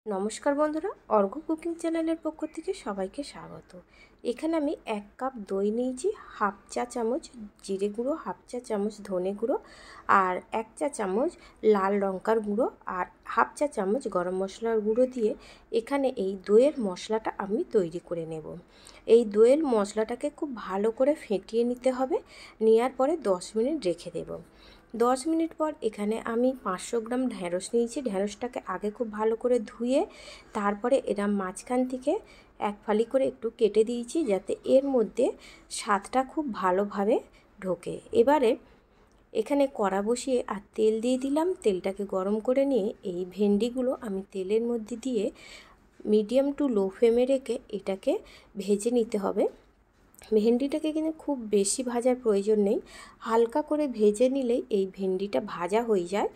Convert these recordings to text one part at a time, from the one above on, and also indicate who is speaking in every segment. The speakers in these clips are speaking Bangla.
Speaker 1: নমস্কার বন্ধুরা, অর্ঘ কুকিং চ্যানেলের পক্ষ থেকে সবাইকে স্বাগত। এখানে আমি 1 কাপ দই নিয়েছি, হাফ চা চামচ জিরে গুঁড়ো, হাফ চা চামচ ধনে গুঁড়ো আর 1 চা চামচ লাল লঙ্কার গুঁড়ো আর হাফ চা চামচ গরম মশলার গুঁড়ো দিয়ে এখানে এই দইয়ের মশলাটা আমি তৈরি করে নেব। এই দইয়ের মশলাটাকে খুব ভালো করে ফেটিয়ে নিতে হবে। নেওয়ার পরে 10 মিনিট রেখে দেব। 10 মিনিট পর এখানে আমি 500 গ্রাম ঢ্যাঁড়স নিয়েছি। ঢ্যাঁড়সটাকে আগে খুব ভালো করে ধুয়ে তারপরে এরম মাঝখান থেকে এক ফালি করে একটু কেটে দিয়েছি, যাতে এর মধ্যে স্বাদটা খুব ভালোভাবে ঢোকে। এবারে এখানে কড়া বসিয়ে আর তেল দিয়ে দিলাম। তেলটাকে গরম করে নিয়ে এই ভেন্ডিগুলো আমি তেলের মধ্যে দিয়ে মিডিয়াম টু লো ফ্লেমে রেখে এটাকে ভেজে নিতে হবে। ভেন্ডিটাকে কিন্তু খুব বেশি ভাজার প্রয়োজন নেই, হালকা করে ভেজে নিলেই এই ভেন্ডিটা ভাজা হয়ে যায়।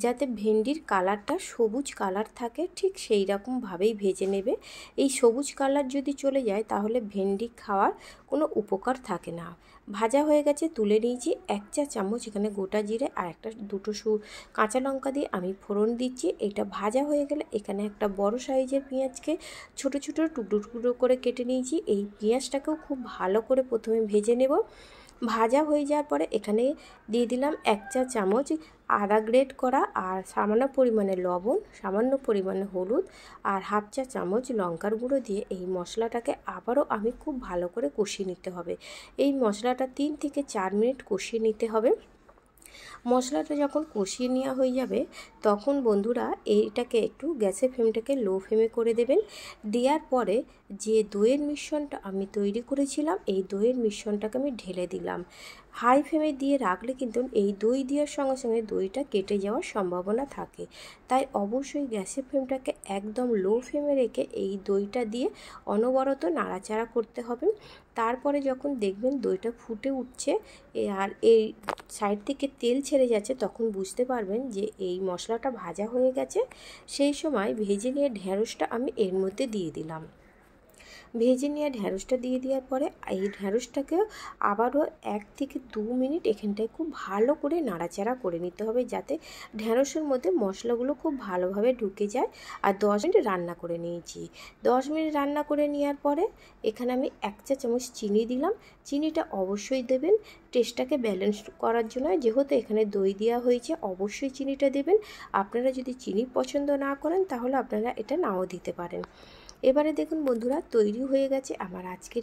Speaker 1: যাতে ভেন্ডির কালারটা সবুজ কালার থাকে, ঠিক সেই রকমভাবেই ভেজে নেবে। এই সবুজ কালার যদি চলে যায় তাহলে ভেন্ডি খাওয়ার কোনো উপকার থাকে না। ভাজা হয়ে গেছে, তুলে নিয়েছি। 1 চা চামচ এখানে গোটা জিরে আর দুটো কাঁচা লঙ্কা দিয়ে আমি ফোড়ন দিচ্ছি। এটা ভাজা হয়ে গেলে এখানে একটা বড় সাইজের পেঁয়াজকে ছোট ছোট টুকরো টুকরো করে কেটে নিয়েছি। এই পেঁয়াজটাকেও খুব ভালো করে প্রথমে ভেজে নেব। ভাজা হয়ে যাওয়ার পরে এখানে দিয়ে দিলাম 1 চা চামচ আদা গ্রেট করা আর সামান্য পরিমাণে লবণ, সামান্য পরিমাণে হলুদ আর হাফ চা চামচ লঙ্কার গুঁড়ো দিয়ে এই মশলাটাকে আবারও আমি খুব ভালো করে কষিয়ে নিতে হবে। এই মশলাটা 3 থেকে 4 মিনিট কষিয়ে নিতে হবে। মশলাটা যখন কষিয়ে নেওয়া হয়ে যাবে তখন বন্ধুরা এইটাকে একটু গ্যাসের ফ্লেমটাকে লো ফ্লেমে করে দেবেন। দেওয়ার পরে যে দইয়ের মিশ্রণটা আমি তৈরি করেছিলাম এই দইয়ের মিশ্রণটাকে আমি ঢেলে দিলাম। হাই ফ্লেমে দিয়ে রাখলে কিন্তু এই দই দেওয়ার সঙ্গে সঙ্গে দইটা কেটে যাওয়ার সম্ভাবনা থাকে। তাই অবশ্যই গ্যাসের ফ্লেমটাকে একদম লো ফ্লেমে রেখে এই দইটা দিয়ে অনবরত নাড়াচাড়া করতে হবে। তারপরে যখন দেখবেন দইটা ফুটে উঠছে আর এই সাইড থেকে তেল ছেড়ে যাচ্ছে, তখন বুঝতে পারবেন যে এই মশলাটা ভাজা হয়ে গেছে। সেই সময় ভেজে নিয়ে ঢ্যাঁড়সটা আমি এর মধ্যে দিয়ে দিলাম। ভেজে নিয়ে ঢ্যাঁড়সটা দিয়ে দেওয়ার পরে এই ঢ্যাঁড়সটাকেও আবারও 1 থেকে 2 মিনিট এখানটায় খুব ভালো করে নাড়াচাড়া করে নিতে হবে, যাতে ঢ্যাঁড়সের মধ্যে মশলাগুলো খুব ভালোভাবে ঢুকে যায়। আর 10 মিনিট রান্না করে নিয়েছি। 10 মিনিট রান্না করে নেওয়ার পরে এখানে আমি 1 চা চামচ চিনি দিলাম। চিনিটা অবশ্যই দেবেন টেস্টটাকে ব্যালেন্স করার জন্য। যেহেতু এখানে দই দেওয়া হয়েছে অবশ্যই চিনিটা দেবেন। আপনারা যদি চিনি পছন্দ না করেন তাহলে আপনারা এটা নাও দিতে পারেন। এবারে দেখুন বন্ধুরা, তৈরি হয়ে গেছে আমার আজকের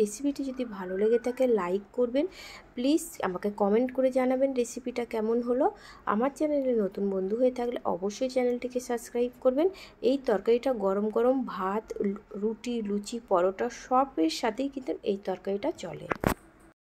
Speaker 1: রেসিপিটি যদি ভালো লেগে থাকে লাইক করবেন, প্লিজ আমাকে কমেন্ট করে জানাবেন রেসিপিটা কেমন হলো। আমার চ্যানেলে নতুন বন্ধু হয়ে থাকলে অবশ্যই চ্যানেলটিকে সাবস্ক্রাইব করবেন। এই তরকারিটা গরম গরম ভাত, রুটি, লুচি, পরোটা সবের সাথেই কিন্তু এই তরকারিটা চলে।